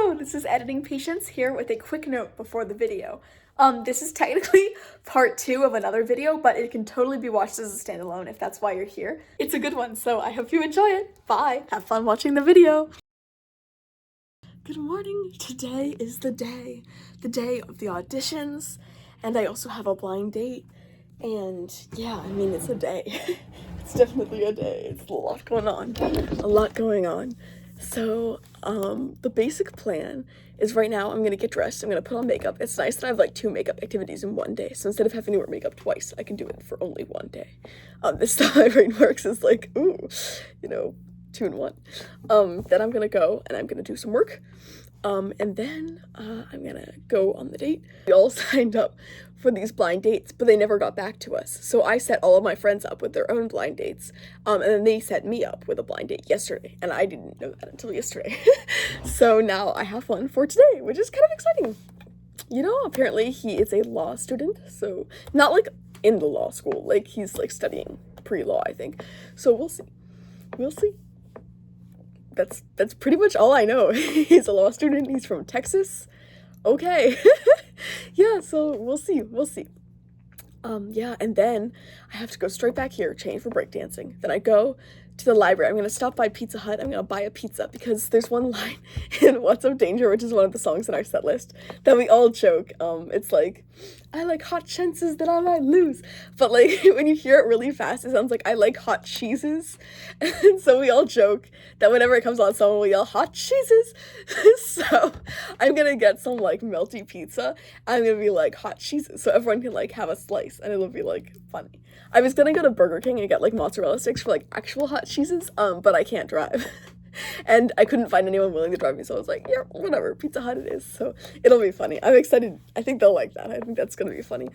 Hello, this is Editing Patience here with a quick note before the video. This is technically part 2 of another video, but it can totally be watched as a standalone if that's why you're here. It's a good one, so I hope you enjoy it. Bye! Have fun watching the video! Good morning! Today is the day of the auditions, and I also have a blind date, and yeah, I mean, it's a day. It's definitely a day. It's a lot going on. So, the basic plan is right now I'm gonna get dressed, I'm gonna put on makeup. It's nice that I have like 2 makeup activities in one day, so instead of having to wear makeup twice, I can do it for only one day. This is how my brain works, is like, ooh, 2 in 1. Then I'm gonna go and I'm gonna do some work. And then, I'm gonna go on the date. We all signed up for these blind dates, but they never got back to us. So I set all of my friends up with their own blind dates, and then they set me up with a blind date yesterday, and I didn't know that until yesterday. So now I have one for today, which is kind of exciting. You know, apparently he is a law student, so not like in the law school, like he's like studying pre-law, I think. So we'll see. That's pretty much all I know. He's a law student, he's from Texas. Okay. Yeah, so we'll see. Yeah, and then I have to go straight back here, change for breakdancing. Then I go to the library. I'm gonna stop by Pizza Hut. I'm gonna buy a pizza because there's one line in What's Up Danger, which is one of the songs in our set list, that we all joke. It's like, I like hot chances that I might lose. But like when you hear it really fast, it sounds like I like hot cheeses. And so we all joke that whenever it comes on, someone will yell hot cheeses. So I'm gonna get some like melty pizza. I'm gonna be like hot cheeses, so everyone can like have a slice, and it'll be like funny. I was gonna go to Burger King and get like mozzarella sticks for like actual hot cheeses, but I can't drive. And I couldn't find anyone willing to drive me, so I was like, yeah, whatever, Pizza Hut it is. So it'll be funny. I'm excited. I think they'll like that. I think that's gonna be funny.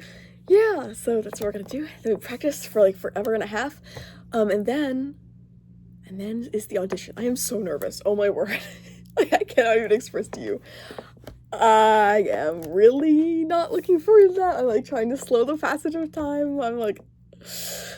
Yeah, so that's what we're gonna do. Then we practice for like forever and a half. And then is the audition. I am so nervous. Oh my word. Like, I cannot even express to you. I am really not looking forward to that. I'm like trying to slow the passage of time. I'm like, so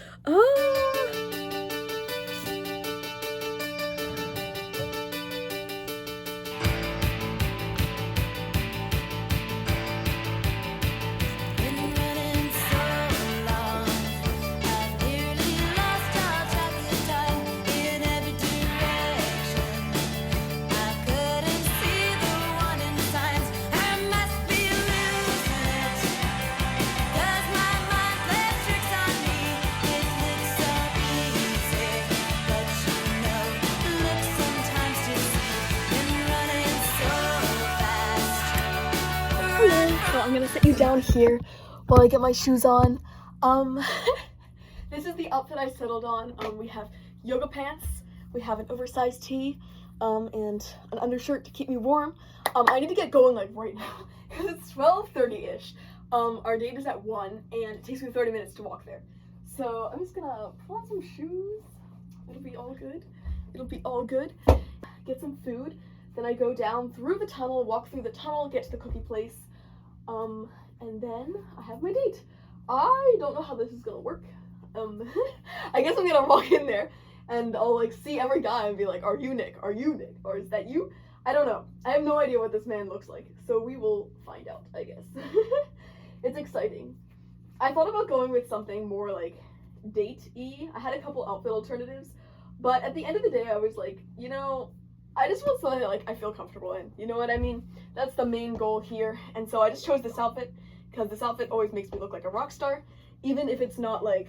I'm gonna sit you down here while I get my shoes on. This is the outfit I settled on. We have yoga pants, we have an oversized tee, and an undershirt to keep me warm. I need to get going like right now because it's 12:30-ish. Our date is at 1 and it takes me 30 minutes to walk there. So I'm just gonna pull on some shoes. It'll be all good. Get some food. Then I go down through the tunnel, walk through the tunnel, get to the cookie place. And then I have my date. I don't know how this is gonna work. I guess I'm gonna walk in there and I'll like see every guy and be like, are you Nick? Are you Nick? Or is that you? I don't know. I have no idea what this man looks like, so we will find out, I guess. It's exciting. I thought about going with something more like date-y. I had a couple outfit alternatives, but at the end of the day, I was like, you know, I just want something that like I feel comfortable in. You know what I mean? That's the main goal here. And so I just chose this outfit because this outfit always makes me look like a rock star, even if it's not like,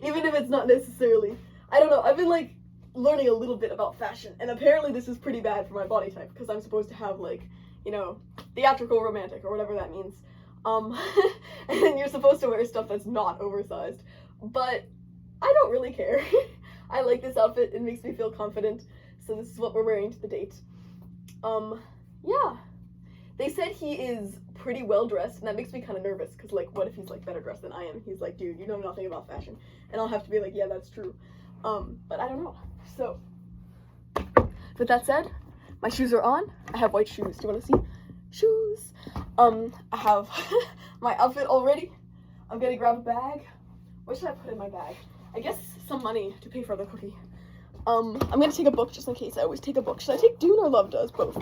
even if it's not necessarily, I don't know. I've been like learning a little bit about fashion, and apparently this is pretty bad for my body type because I'm supposed to have like, you know, theatrical romantic or whatever that means. And then you're supposed to wear stuff that's not oversized, but I don't really care. I like this outfit. It makes me feel confident. So this is what we're wearing to the date. Yeah. They said he is pretty well dressed, and that makes me kind of nervous, because like, what if he's like better dressed than I am? He's like, dude, you know nothing about fashion. And I'll have to be like, yeah, that's true. But I don't know. So, with that said, my shoes are on. I have white shoes. Do you want to see? Shoes. I have my outfit all ready. I'm gonna grab a bag. What should I put in my bag? I guess some money to pay for the cookie. I'm gonna take a book just in case. I always take a book. Should I take Dune or Love Does? Both.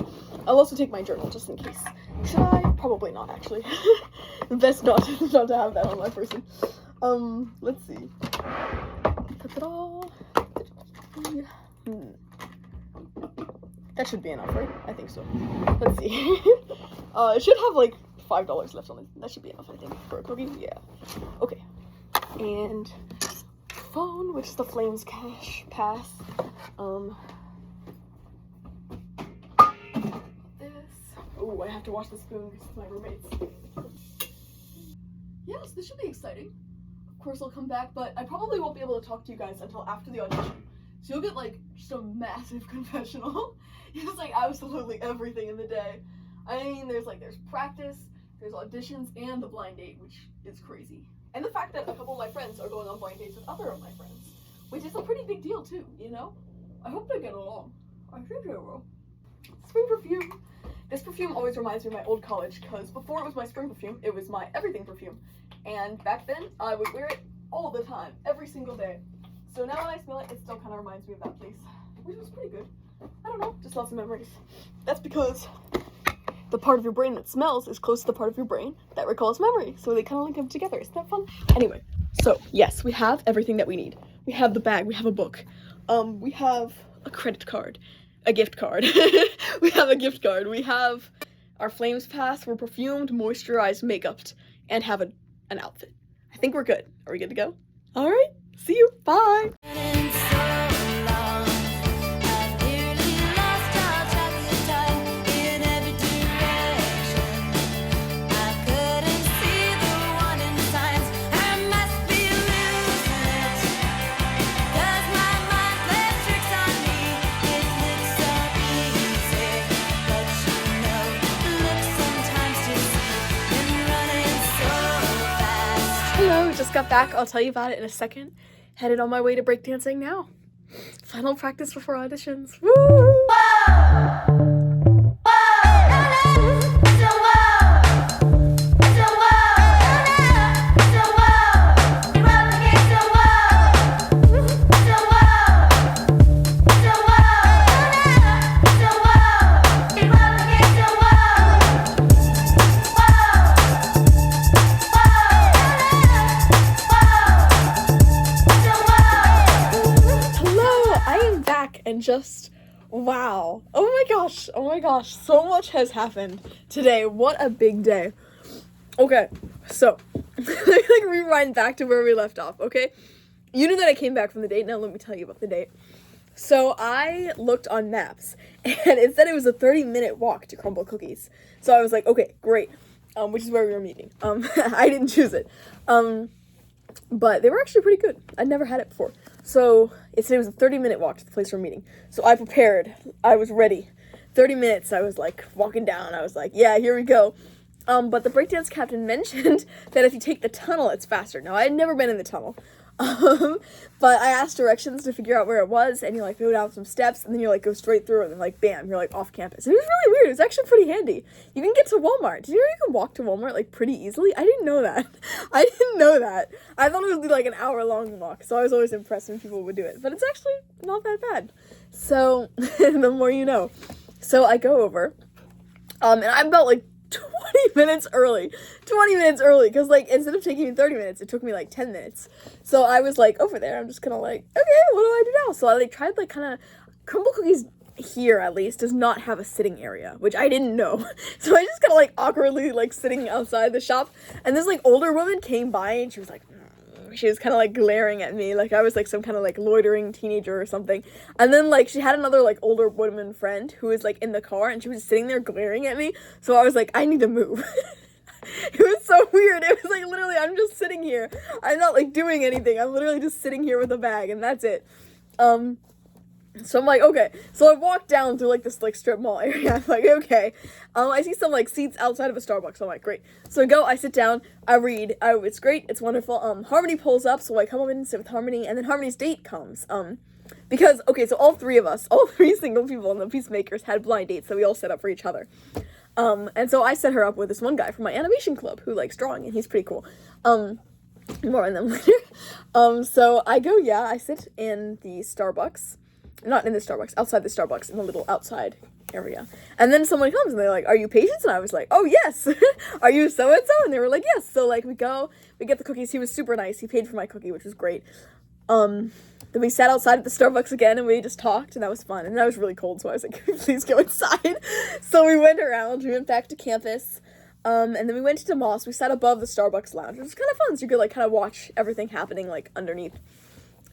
I'll also take my journal just in case. Should I? Probably not, actually. Best not to have that on my person. Let's see. Ta-da. That should be enough, right? I think so. Let's see. It should have like $5 left on it. That should be enough, I think, for a cookie. Yeah. Okay. And phone, which is the Flames Cash Pass. This. Oh, I have to wash the spoon because it's my roommate's. Yes, this should be exciting. Of course, I'll come back, but I probably won't be able to talk to you guys until after the audition. So you'll get like just a massive confessional. It's like absolutely everything in the day. I mean, there's practice, there's auditions, and the blind date, which is crazy. And the fact that a couple of my friends are going on blind dates with other of my friends, which is a pretty big deal too, you know? I hope they get along. I think they will. Spring perfume. This perfume always reminds me of my old college, because before it was my spring perfume, it was my everything perfume. And back then, I would wear it all the time, every single day. So now when I smell it, it still kind of reminds me of that place, which was pretty good. I don't know, just lots of memories. That's because the part of your brain that smells is close to the part of your brain that recalls memory. So they kind of link them together. Isn't that fun? Anyway, so yes, we have everything that we need. We have the bag, we have a book, we have a credit card, a gift card. We have a gift card. We have our Flames Pass. We're perfumed, moisturized, makeuped, and have an outfit. I think we're good. Are we good to go? All right, see you. Bye. Hello, just got back. I'll tell you about it in a second. Headed on my way to breakdancing now. Final practice before auditions. Woo! And just, wow. Oh my gosh, so much has happened today. What a big day. Okay, so, let me rewind back to where we left off, okay? You knew that I came back from the date, now let me tell you about the date. So, I looked on maps, and it said it was a 30-minute walk to Crumble Cookies. So I was like, okay, great, which is where we were meeting. I didn't choose it. But they were actually pretty good. I'd never had it before. So it said it was a 30-minute walk to the place we're meeting. So I prepared. I was ready. 30 minutes, I was like walking down. I was like, yeah, here we go. But the breakdance captain mentioned that if you take the tunnel, it's faster. Now, I had never been in the tunnel. But I asked directions to figure out where it was, and you like go down some steps, and then you like go straight through, and then like bam, you're like off campus. It was really weird. It was actually pretty handy. You can get to Walmart. Did you know you can walk to Walmart like pretty easily? I didn't know that. I didn't know that. I thought it would be like an hour-long walk, so I was always impressed when people would do it. But it's actually not that bad. So the more you know. So I go over, and I'm about like 20 minutes early, because like instead of taking me 30 minutes, it took me like 10 minutes. So I was like over there, I'm just kind of like, okay, what do I do now? So I like tried like kind of, Crumble Cookies here at least does not have a sitting area, which I didn't know. So I just kind of like awkwardly like sitting outside the shop, and this like older woman came by and she was like, she was kind of like glaring at me like I was like some kind of like loitering teenager or something. And then like she had another like older woman friend who was like in the car, and she was sitting there glaring at me. So I was like, I need to move. It was so weird. It was like literally I'm just sitting here. I'm not like doing anything. I'm literally just sitting here with a bag, and that's it. So I'm like, okay. So I walk down through like this like strip mall area. I'm like, okay. I see some like seats outside of a Starbucks. I'm like, great. So I go, I sit down, I read. Oh, it's great. It's wonderful. Harmony pulls up, so I come up and sit with Harmony, and then Harmony's date comes. Because okay, so all three single people in the Peacemakers had blind dates that we all set up for each other. And so I set her up with this one guy from my animation club who likes drawing, and he's pretty cool. More on them later. So I go, yeah, I sit in the Starbucks. not in the Starbucks, outside the Starbucks, in the little outside area. And then someone comes and they're like, are you patients? And I was like, oh yes. Are you so-and-so? And they were like, yes. So like we get the cookies. He was super nice. He paid for my cookie, which was great. Then we sat outside at the Starbucks again and we just talked, and that was fun. And that was really cold, so I was like, please go inside. So we went around, we went back to campus, and then we went to the mosque. We sat above the Starbucks lounge. It was kind of fun, so you could like kind of watch everything happening like underneath.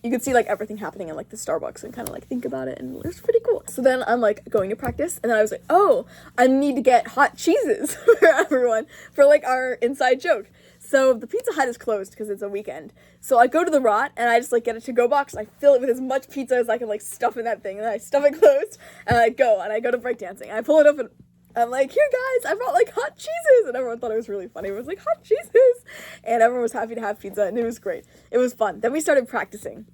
You could see like everything happening in like the Starbucks and kind of like think about it, and it was pretty cool. So then I'm like going to practice, and then I was like, oh, I need to get hot cheeses for everyone for like our inside joke. So the Pizza Hut is closed because it's a weekend. So I go to the Rot and I just like get a to-go box and I fill it with as much pizza as I can like stuff in that thing, and then I stuff it closed and I go to breakdancing. I pull it up and I'm like, here guys, I brought like hot cheeses, and everyone thought it was really funny. It was like hot cheeses, and everyone was happy to have pizza, and it was great. It was fun. Then we started practicing.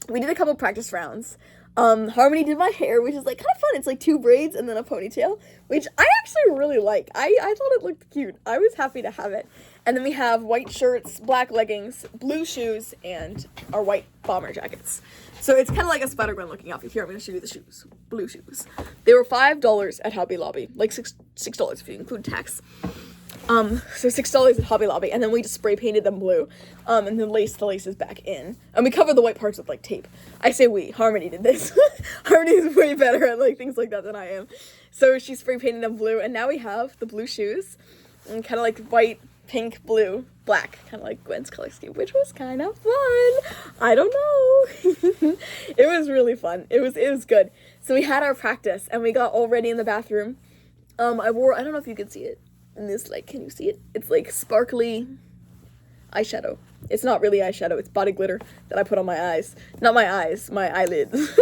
We did a couple practice rounds. Harmony did my hair, which is like kind of fun. It's like 2 braids and then a ponytail, which I actually really like. I thought it looked cute. I was happy to have it. And then we have white shirts, black leggings, blue shoes, and our white bomber jackets. So it's kind of like a Spider-Gwen looking outfit. Here, I'm going to show you the shoes. Blue shoes. They were $5 at Hobby Lobby. Like $6 if you include tax. So $6 at Hobby Lobby, and then we just spray painted them blue, and then laced the laces back in, and we covered the white parts with like tape. I say we, Harmony did this. Harmony is way better at like things like that than I am. So she spray painted them blue, and now we have the blue shoes, and kind of like white, pink, blue, black, kind of like Gwen's color scheme, which was kind of fun. I don't know. It was really fun. It was good. So we had our practice, and we got all ready in the bathroom. I don't know if you can see it. And this, like, can you see it? It's like sparkly eyeshadow. It's not really eyeshadow, it's body glitter that I put on my eyes. Not my eyes, my eyelids.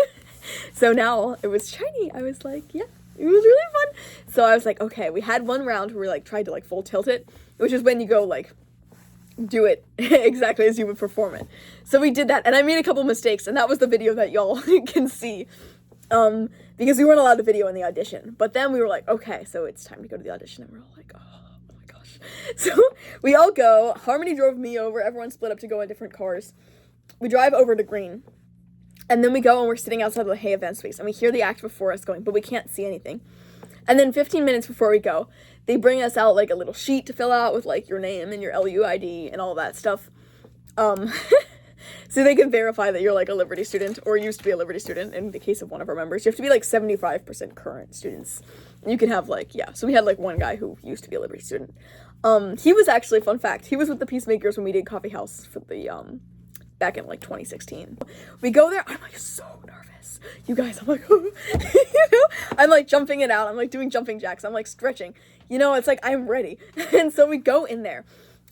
So now it was shiny. I was like, yeah, it was really fun. So I was like, okay, we had one round where we like tried to like full tilt it, which is when you go like do it exactly as you would perform it. So we did that, and I made a couple mistakes, and that was the video that y'all can see. Because we weren't allowed to video in the audition. But then we were like, okay, so it's time to go to the audition, and we're all like, oh my gosh. So we all go. Harmony drove me over. Everyone split up to go in different cars. We drive over to Green, and then we go and we're sitting outside of the Hay event space, and we hear the act before us going, but we can't see anything. And then 15 minutes before we go, they bring us out like a little sheet to fill out with like your name and your LUID and all that stuff. So they can verify that you're like a Liberty student or used to be a Liberty student. In the case of one of our members, you have to be like 75% current students. You can have like, yeah. So we had like one guy who used to be a Liberty student. He was actually, fun fact, he was with the Peacemakers when we did Coffeehouse for the, back in like 2016. We go there, I'm like so nervous. You guys, I'm like, you know, I'm like jumping it out. I'm like doing jumping jacks. I'm like stretching, you know, it's like, I'm ready. And so we go in there.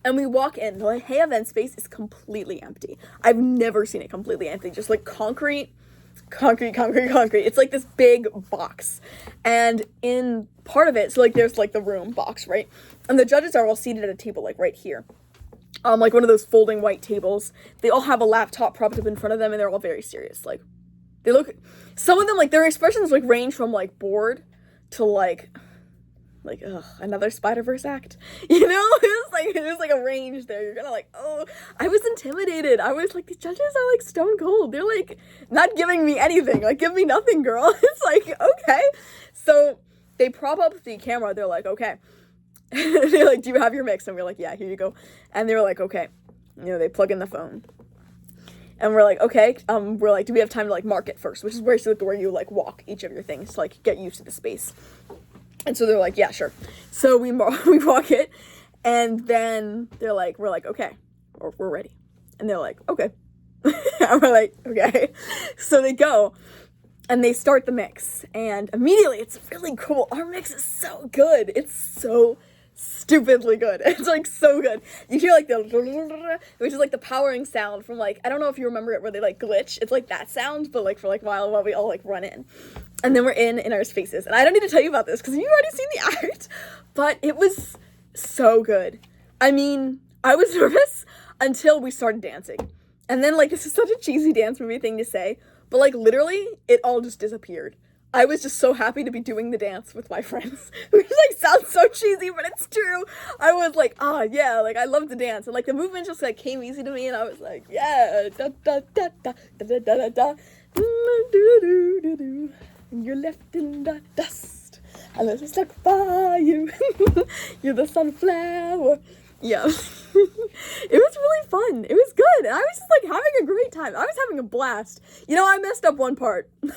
And we walk in, the Hay event space is completely empty. I've never seen it completely empty, just like concrete. It's like this big box. And in part of it, so like there's like the room box, right? And the judges are all seated at a table like right here. Like one of those folding white tables. They all have a laptop propped up in front of them, and they're all very serious. Like, they look, some of them, like their expressions like range from like bored to like, ugh, another Spider-Verse act, you know? It was like a range there. You're gonna like, oh, I was intimidated. I was like, these judges are like stone cold. They're like not giving me anything. Like, give me nothing, girl. It's like, okay. So they prop up the camera. They're like, okay. They're like, do you have your mix? And we're like, yeah, here you go. And they were like, okay. You know, they plug in the phone. And we're like, okay. We're like, do we have time to like mark it first? Which is where you like walk each of your things to like get used to the space. And so they're like, yeah, sure. So we walk it, and then we're like, okay, we're ready. And they're like, okay. And we're like, okay. So they go, and they start the mix, and immediately it's really cool. Our mix is so good. It's so stupidly good. It's like so good. You hear like the, which is like the powering sound from like, I don't know if you remember it where they like glitch. It's like that sound, but like for like a while we all like run in. And then we're in our spaces. And I don't need to tell you about this because you've already seen the act. But it was so good. I mean, I was nervous until we started dancing. And then, like, this is such a cheesy dance movie thing to say. But, like, literally, it all just disappeared. I was just so happy to be doing the dance with my friends. Which, like, sounds so cheesy, but it's true. I was like, yeah, like, I love to dance. And, like, the movement just, like, came easy to me. And I was like, yeah, da, da, da, da, da, da, da, da. And you're left in the dust. And this is stuck by you. You're the sunflower. Yeah. It was really fun. It was good. I was just like having a great time. I was having a blast. You know, I messed up one part. But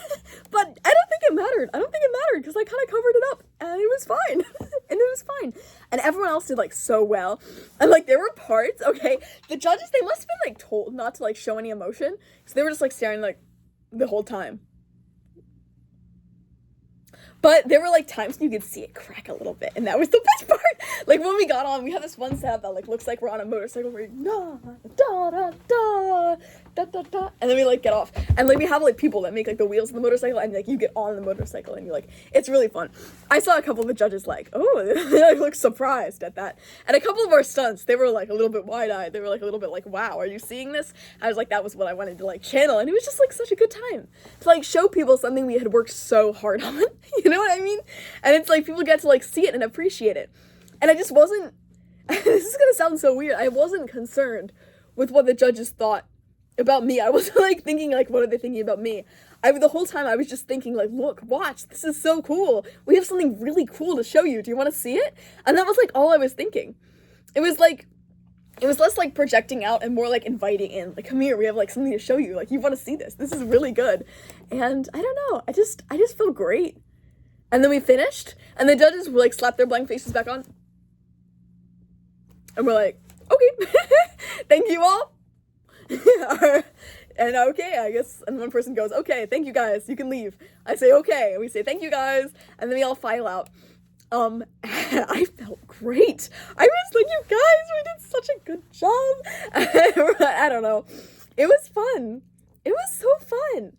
I don't think it mattered. I don't think it mattered because I kind of covered it up and it was fine. And it was fine. And everyone else did like so well. And like there were parts, okay, the judges, they must have been like told not to like show any emotion. So they were just like staring like the whole time. But there were like times you could see it crack a little bit, and that was the best part. Like when we got on, we have this one setup that like looks like we're on a motorcycle where da da da da da da da, and then we like get off, and like we have like people that make like the wheels of the motorcycle, and like you get on the motorcycle, and you're like, it's really fun. I saw a couple of the judges like, oh, they like look surprised at that, and a couple of our stunts, they were like a little bit wide-eyed. They were like a little bit like, wow, are you seeing this? I was like, that was what I wanted to like channel, and it was just like such a good time to like show people something we had worked so hard on. You know what I mean? And it's like people get to like see it and appreciate it. And I just wasn't, this is gonna sound so weird, I wasn't concerned with what the judges thought about me. I wasn't like thinking like, what are they thinking about me? The whole time I was just thinking like, look, watch, this is so cool. We have something really cool to show you. Do you want to see it? And that was like all I was thinking. It was less like projecting out and more like inviting in. Like, come here, we have like something to show you. Like, you want to see this. This is really good. And I don't know, I just felt great. And then we finished, and the judges were like slapped their blank faces back on. And we're like, okay, thank you all. And okay, I guess, and one person goes, okay, thank you guys, you can leave. I say, okay, and we say, thank you guys, and then we all file out. I felt great. I was like, you guys, we did such a good job. I don't know. It was fun. It was so fun.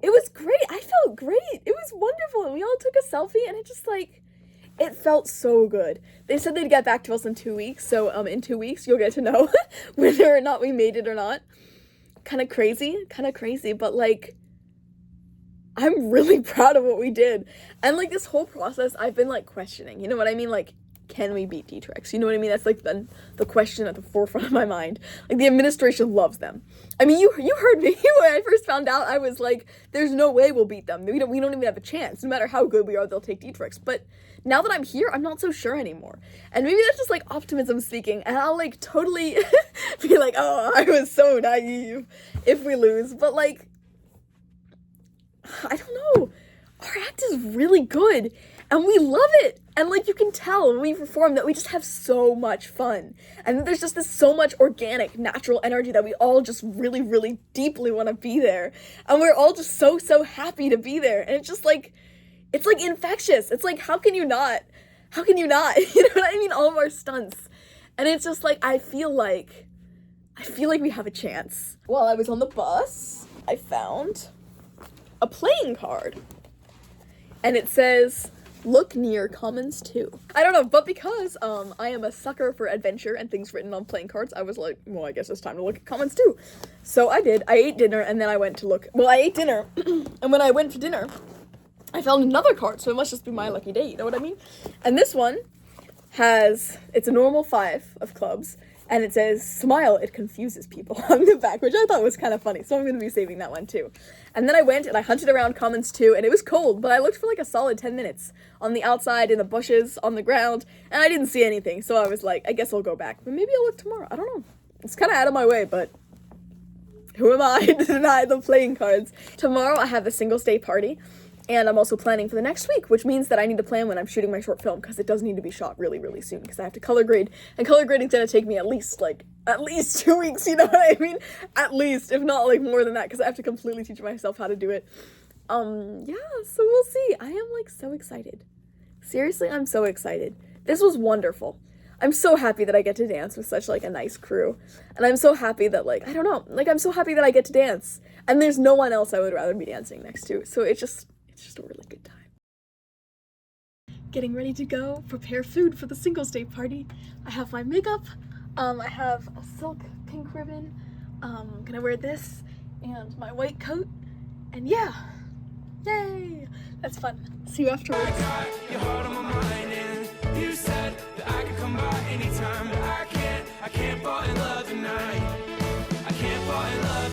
It was great. I felt great. It was wonderful. And we all took a selfie, and it just like, it felt so good. They said they'd get back to us in 2 weeks. So in 2 weeks, you'll get to know whether or not we made it or not. Kind of crazy, but like, I'm really proud of what we did. And like this whole process, I've been like questioning, you know what I mean? Like, can we beat D-Trex? You know what I mean? That's like the question at the forefront of my mind. Like, the administration loves them. I mean, you heard me when I first found out. I was like, there's no way we'll beat them. We don't even have a chance. No matter how good we are, they'll take D-Trex. But now that I'm here, I'm not so sure anymore. And maybe that's just like optimism speaking, and I'll like totally be like, oh, I was so naive if we lose. But like, I don't know. Our act is really good, and we love it. And like, you can tell when we perform that we just have so much fun. And there's just this so much organic, natural energy that we all just really, really deeply want to be there. And we're all just so, so happy to be there. And it's just like, it's like infectious. It's like, how can you not? How can you not? You know what I mean? All of our stunts. And it's just like, I feel like we have a chance. While I was on the bus, I found a playing card. And it says, look near Commons 2. I don't know, but because I am a sucker for adventure and things written on playing cards, I was like, well, I guess it's time to look at Commons 2. So I did. I ate dinner, and then I went to look. Well, I ate dinner, and when I went for dinner, I found another card, so it must just be my lucky day, you know what I mean? And this one it's a normal 5 of clubs, and it says, smile, it confuses people on the back, which I thought was kind of funny, so I'm going to be saving that one too. And then I went and I hunted around Commons 2, and it was cold, but I looked for like a solid 10 minutes on the outside, in the bushes, on the ground, and I didn't see anything, so I was like, I guess I'll go back, but maybe I'll look tomorrow. I don't know. It's kind of out of my way, but who am I to deny the playing cards? Tomorrow I have a singles day party, and I'm also planning for the next week, which means that I need to plan when I'm shooting my short film, because it does need to be shot really, really soon, because I have to color grade, and color grading's gonna take me at least 2 weeks, you know what I mean? At least, if not like more than that, because I have to completely teach myself how to do it. Yeah, so we'll see. I am like so excited. Seriously, I'm so excited. This was wonderful. I'm so happy that I get to dance with such like a nice crew, and I'm so happy that like, I don't know, like I'm so happy that I get to dance, and there's no one else I would rather be dancing next to, so it's just a really good time. Getting ready to go prepare food for the singles day party. I have my makeup, I have a silk pink ribbon, I'm gonna wear this and my white coat, and yeah, yay, that's fun. See you afterwards. I got your heart on my mind, and you said that I could come by anytime, but I can't fall in love tonight. I can't fall in love